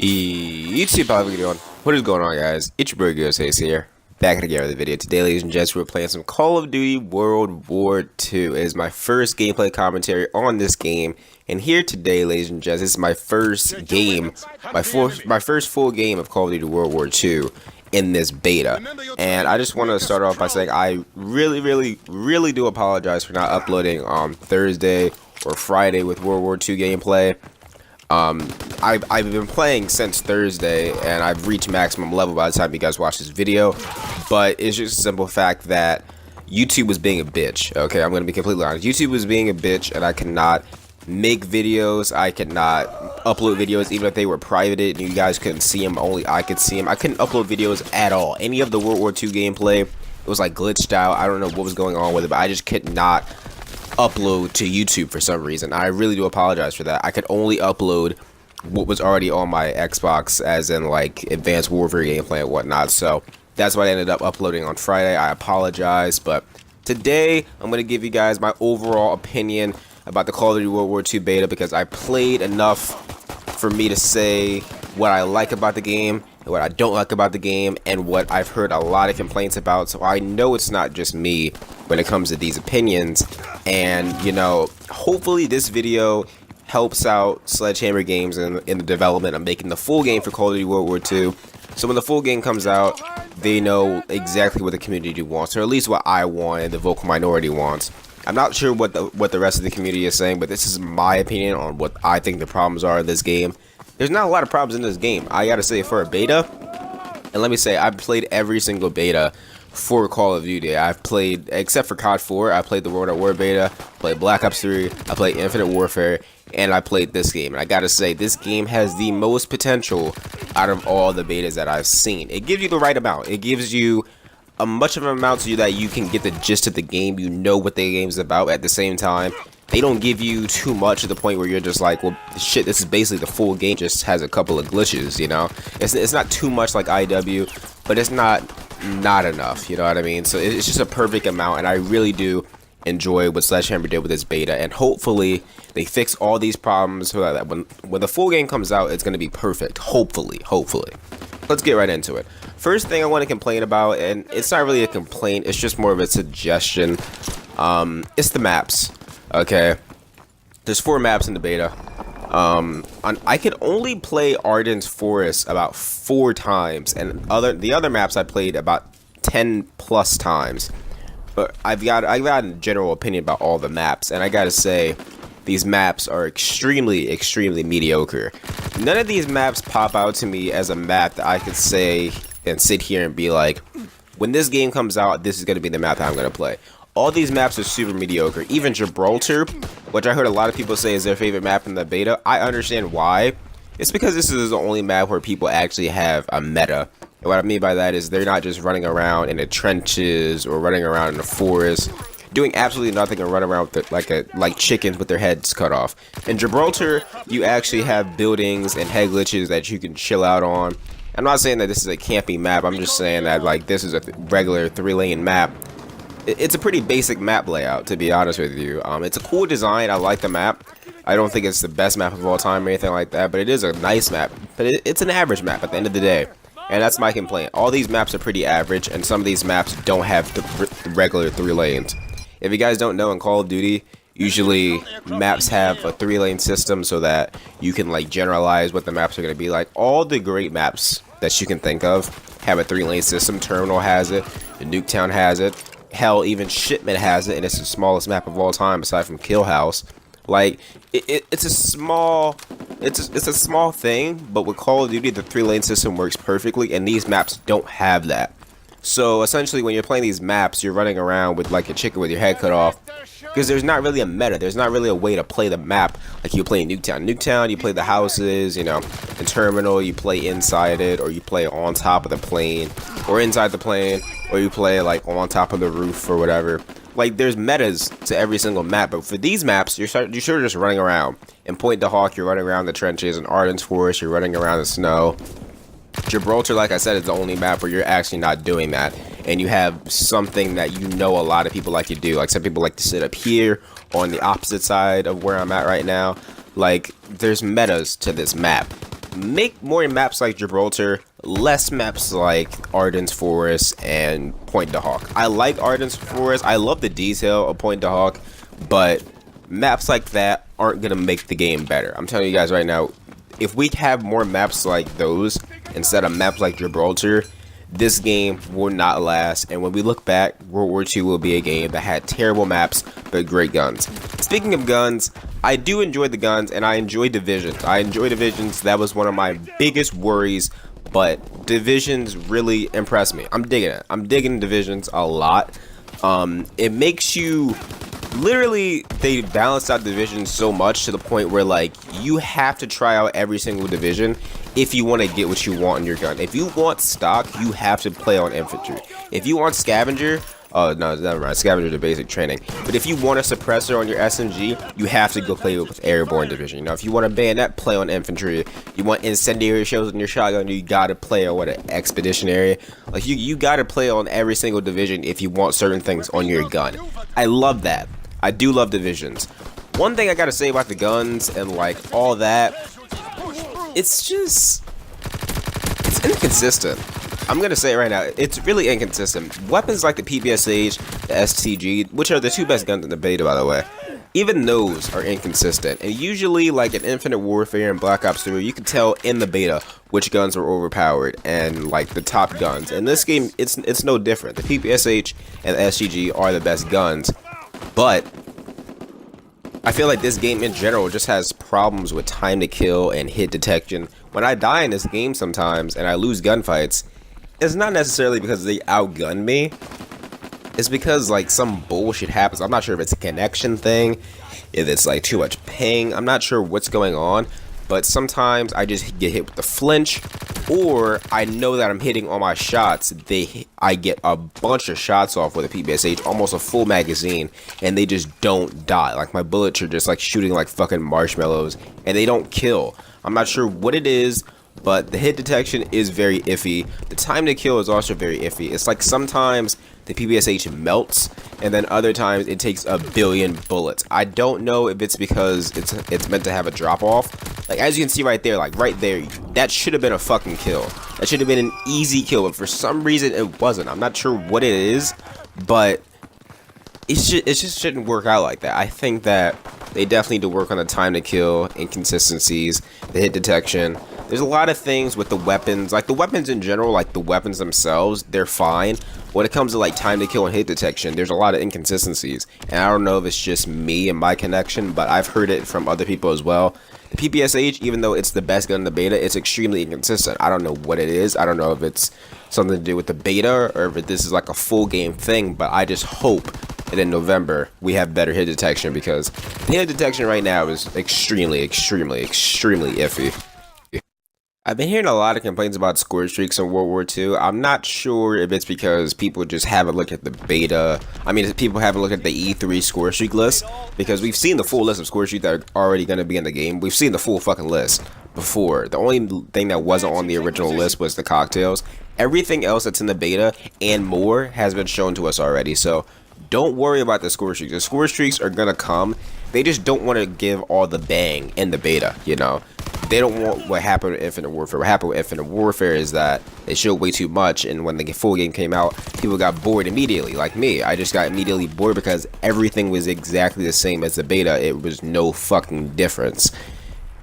YouTube, how are you doing? What is going on, guys? It's your boy Ghostface here, back again with a video. Today, ladies and gents, we're playing some Call of Duty World War II. It is my first gameplay commentary on this game, and here today, ladies and gents, this is my first game, my first full game of Call of Duty World War II in this beta. And I just want to start off by saying I really do apologize for not uploading on Thursday or Friday with World War II gameplay. I've been playing since Thursday, and I've reached maximum level by the time you guys watch this video, but it's just a simple fact that YouTube was being a bitch. Okay, I'm gonna be completely honest. YouTube was being a bitch, and I cannot make videos, I cannot upload videos even if they were privated and you guys couldn't see them, only I could see them. I couldn't upload videos at all. Any of the World War II gameplay, it was like glitched out. I don't know what was going on with it, but I just could not upload to YouTube for some reason. I really do apologize for that. I could only upload what was already on my Xbox, as in like Advanced Warfare gameplay and whatnot. So that's what I ended up uploading on Friday. I apologize, but today I'm going to give you guys my overall opinion about the Call of Duty World War II beta, because I played enough for me to say what I like about the game and what I don't like about the game, and what I've heard a lot of complaints about. So I know it's not just me when it comes to these opinions. And you know, hopefully this video helps out Sledgehammer Games in the development of making the full game for Call of Duty World War II. So when the full game comes out, they know exactly what the community wants, or at least what I want and the vocal minority wants. I'm not sure what the rest of the community is saying, but this is my opinion on what I think the problems are in this game. There's not a lot of problems in this game, I gotta say, for a beta. And let me say, I've played every single beta for Call of Duty. I've played, except for COD 4, I played the World at War beta, played Black Ops 3, I played Infinite Warfare, and I played this game. And I gotta say, this game has the most potential out of all the betas that I've seen. It gives you the right amount. It gives you a much of an amount to you that you can get the gist of the game. You know what the game's about. At the same time, they don't give you too much to the point where you're just like, well, shit, this is basically the full game, just has a couple of glitches, you know? It's not too much like IW, but it's not enough, you know what I mean? So it's just a perfect amount, and I really do enjoy what Sledgehammer did with this beta, and hopefully they fix all these problems so that when the full game comes out, it's going to be perfect. Hopefully. Let's get right into it. First thing I want to complain about, and it's not really a complaint, it's just more of a suggestion, it's the maps. Okay, there's 4 maps in the beta. I could only play Arden's Forest about 4 times, and the other maps I played about 10 plus times. But I've got a general opinion about all the maps, and I gotta say, these maps are extremely mediocre. None of these maps pop out to me as a map that I could say and sit here and be like, when this game comes out, this is gonna be the map that I'm gonna play. All these maps are super mediocre. Even Gibraltar, which I heard a lot of people say is their favorite map in the beta, I understand why. It's because this is the only map where people actually have a meta. And what I mean by that is they're not just running around in the trenches or running around in the forest, doing absolutely nothing and run around with like chickens with their heads cut off. In Gibraltar, you actually have buildings and head glitches that you can chill out on. I'm not saying that this is a camping map. I'm just saying that like this is a regular 3-lane map. It's a pretty basic map layout, to be honest with you. It's a cool design. I like the map. I don't think it's the best map of all time or anything like that, but it is a nice map. But it's an average map at the end of the day, and that's my complaint. All these maps are pretty average, and some of these maps don't have the regular 3 lanes. If you guys don't know, in Call of Duty, usually maps have a 3-lane system so that you can like generalize what the maps are going to be like. All the great maps that you can think of have a 3-lane system. Terminal has it, Nuketown has it. Hell, even Shipment has it, and it's the smallest map of all time aside from Kill House. Like, it's a small thing, but with Call of Duty, the 3-lane system works perfectly, and these maps don't have that. So essentially, when you're playing these maps, you're running around with like a chicken with your head cut off, because there's not really a meta. There's not really a way to play the map like you play in Nuketown. Nuketown, you play the houses, you know. In Terminal, you play inside it, or you play on top of the plane, or inside the plane, or you play like on top of the roof or whatever. Like, there's metas to every single map, but for these maps, you're sort of just running around. In Point de Hawk, you're running around the trenches. In Arden's Forest, you're running around the snow. Gibraltar, like I said, is the only map where you're actually not doing that, and you have something that you know a lot of people like to do. Like, some people like to sit up here on the opposite side of where I'm at right now. Like, there's metas to this map, make more maps like Gibraltar, less maps like Arden's Forest and Pointe du Hoc. I like Arden's Forest. I love the detail of Pointe du Hoc, but maps like that aren't gonna make the game better. I'm telling you guys right now, if we have more maps like those instead of maps like Gibraltar, this game will not last. And when we look back, World War II will be a game that had terrible maps but great guns. Speaking of guns, I do enjoy the guns, and I enjoy Divisions. That was one of my biggest worries, but Divisions really impressed me. I'm digging it. I'm digging Divisions a lot. It makes you literally, they balanced out Divisions so much to the point where like you have to try out every single division if you want to get what you want in your gun. If you want stock, you have to play on infantry. If you want scavenger, oh no, never mind, scavenger is the basic training. But if you want a suppressor on your SMG, you have to go play with airborne division. You know, if you want a bayonet, play on infantry. You want incendiary shells in your shotgun, you gotta play on an expeditionary. Like you gotta play on every single division if you want certain things on your gun. I love that. I do love Divisions. One thing I gotta say about the guns and like all that, it's inconsistent. I'm gonna say it right now, it's really inconsistent. Weapons like the PPSH, the STG, which are the two best guns in the beta, by the way, even those are inconsistent. And usually, like in Infinite Warfare and Black Ops 3, you can tell in the beta which guns are overpowered and like the top guns. In this game, it's no different. The PPSH and the STG are the best guns, but I feel like this game in general just has problems with time to kill and hit detection. When I die in this game sometimes and I lose gunfights, it's not necessarily because they outgun me. It's because like some bullshit happens. I'm not sure if it's a connection thing, if it's like too much ping. I'm not sure what's going on, but sometimes I just get hit with the flinch, or I know that I'm hitting all my shots. I get a bunch of shots off with a PPSH, almost a full magazine, and they just don't die. Like my bullets are just like shooting like fucking marshmallows, and they don't kill. I'm not sure what it is, but the hit detection is very iffy. The time to kill is also very iffy. It's like sometimes the PPSH melts, and then other times it takes a billion bullets. I don't know if it's because it's meant to have a drop off. Like as you can see right there, like right there, that should have been a fucking kill. That should have been an easy kill, but for some reason it wasn't. I'm not sure what it is, but it just shouldn't work out like that. I think that they definitely need to work on the time to kill, inconsistencies, the hit detection. There's a lot of things with the weapons, like the weapons in general, like the weapons themselves, they're fine. When it comes to like time to kill and hit detection, there's a lot of inconsistencies. And I don't know if it's just me and my connection, but I've heard it from other people as well. The PPSH, even though it's the best gun in the beta, it's extremely inconsistent. I don't know what it is. I don't know if it's something to do with the beta or if this is like a full game thing, but I just hope that in November we have better hit detection, because the hit detection right now is extremely iffy. I've been hearing a lot of complaints about Scorestreaks in World War II. I'm not sure if it's because people just haven't looked at the beta. I mean, people haven't looked at the E3 Scorestreak list, because we've seen the full list of Scorestreaks that are already going to be in the game. We've seen the full fucking list before. The only thing that wasn't on the original list was the cocktails. Everything else that's in the beta and more has been shown to us already. So don't worry about the Scorestreaks. The Scorestreaks are going to come. They just don't want to give all the bang in the beta, you know. They don't want what happened with Infinite Warfare. What happened with Infinite Warfare is that they showed way too much, and when the full game came out, people got bored immediately. Like me, I just got immediately bored because everything was exactly the same as the beta. It was no fucking difference.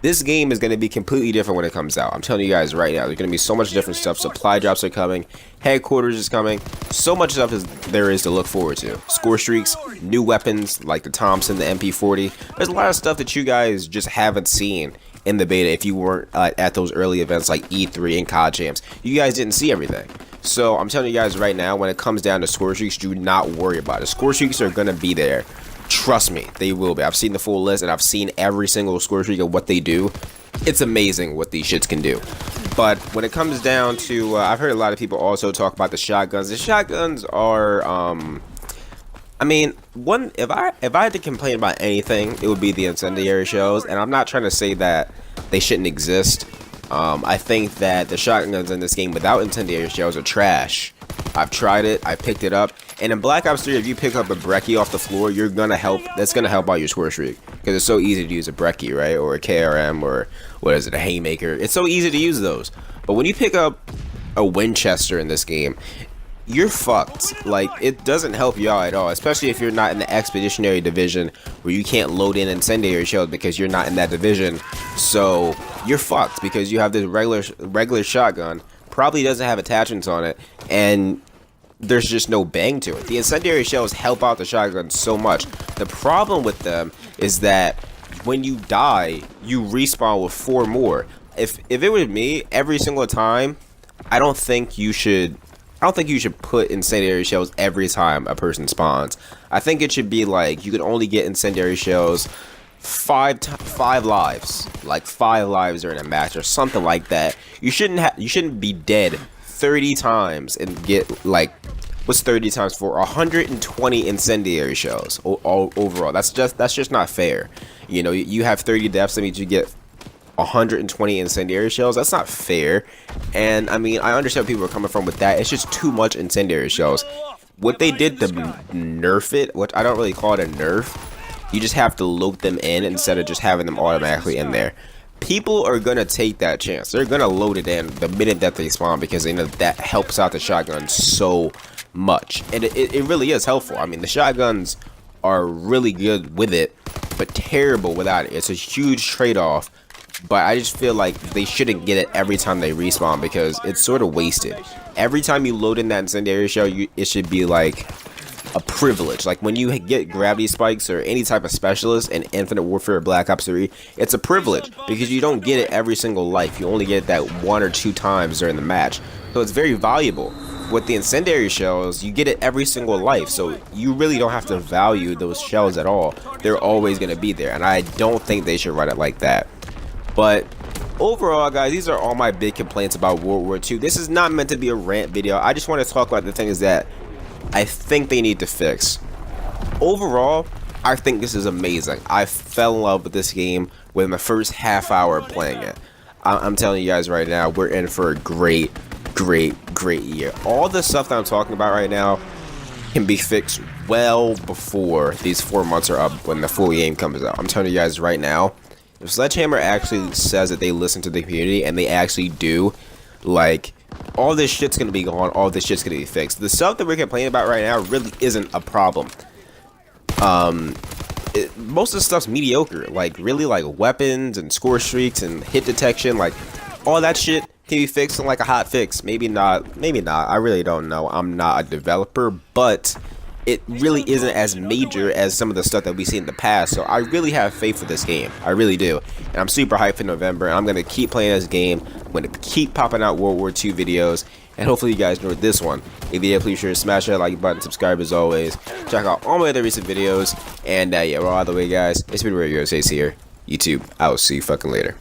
This game is going to be completely different when it comes out. I'm telling you guys right now, there's going to be so much different stuff. Supply drops are coming. Headquarters is coming. So much stuff there is to look forward to. Score streaks, new weapons like the Thompson, the MP40. There's a lot of stuff that you guys just haven't seen in the beta if you weren't at those early events like E3 and COD Champs. You guys didn't see everything. So I'm telling you guys right now, when it comes down to score streaks, do not worry about it. Score streaks are going to be there. Trust me, they will be. I've seen the full list, and I've seen every single score streak of what they do. It's amazing what these shits can do. But when it comes down to, I've heard a lot of people also talk about the shotguns. The shotguns are, I mean, if I had to complain about anything, it would be the incendiary shells. And I'm not trying to say that they shouldn't exist. I think that the shotguns in this game without incendiary shells are trash. I've tried it, I picked it up, And in Black Ops 3, if you pick up a brecci off the floor, you're gonna help. That's gonna help out your score streak because it's so easy to use a brecci, right? Or a KRM, or what is it, a haymaker? It's so easy to use those. But when you pick up a Winchester in this game, you're fucked. Like, it doesn't help you out at all, especially if you're not in the expeditionary division where you can't load in incendiary shells because you're not in that division. So you're fucked because you have this regular shotgun, probably doesn't have attachments on it, and there's just no bang to it. The incendiary shells help out the shotgun so much. The problem with them is that when you die, you respawn with 4 more. If it was me, every single time, I don't think you should put incendiary shells every time a person spawns. I think it should be like you can only get incendiary shells 5 lives, like 5 lives during a match or something like that. You shouldn't be dead 30 times and get, like, what's 30 times for 120 incendiary shells overall. That's just not fair. You know, you have 30 deaths, that means you get 120 incendiary shells. That's not fair. And I mean, I understand where people are coming from with that. It's just too much incendiary shells. What they did to nerf it, which I don't really call it a nerf, you just have to load them in instead of just having them automatically in there. People are gonna take that chance. They're gonna load it in the minute that they spawn because they know that helps out the shotgun so much. And it really is helpful. I mean, the shotguns are really good with it, but terrible without it. It's a huge trade-off. But I just feel like they shouldn't get it every time they respawn because it's sort of wasted. Every time you load in that incendiary shell, it should be like a privilege. Like when you get gravity spikes or any type of specialist in Infinite Warfare or Black Ops 3, it's a privilege because you don't get it every single life. You only get it that 1 or 2 times during the match. So it's very valuable. With the incendiary shells, you get it every single life, so you really don't have to value those shells at all. They're always going to be there, and I don't think they should run it like that. But overall, guys, these are all my big complaints about World War II. This is not meant to be a rant video. I just want to talk about the things that I think they need to fix. Overall, I think this is amazing. I fell in love with this game within the first half hour of playing it. I'm telling you guys right now, we're in for a great year. All the stuff that I'm talking about right now can be fixed well before these 4 months are up when the full game comes out. I'm telling you guys right now, if Sledgehammer actually says that they listen to the community, and they actually do, like, all this shit's gonna be gone, all this shit's gonna be fixed. The stuff that we're complaining about right now really isn't a problem. Most of the stuff's mediocre, like, really, like, weapons and score streaks and hit detection, like, all that shit can be fixed in, like, a hot fix. Maybe not, I really don't know. I'm not a developer, but it really isn't as major as some of the stuff that we've seen in the past. So I really have faith for this game. I really do. And I'm super hyped for November. And I'm going to keep playing this game. I'm going to keep popping out World War II videos. And hopefully you guys enjoyed this one. If you did, please sure to smash that like button, subscribe as always. Check out all my other recent videos. And yeah, well, all the way, guys, it's been WW2 here. YouTube, I will see you fucking later.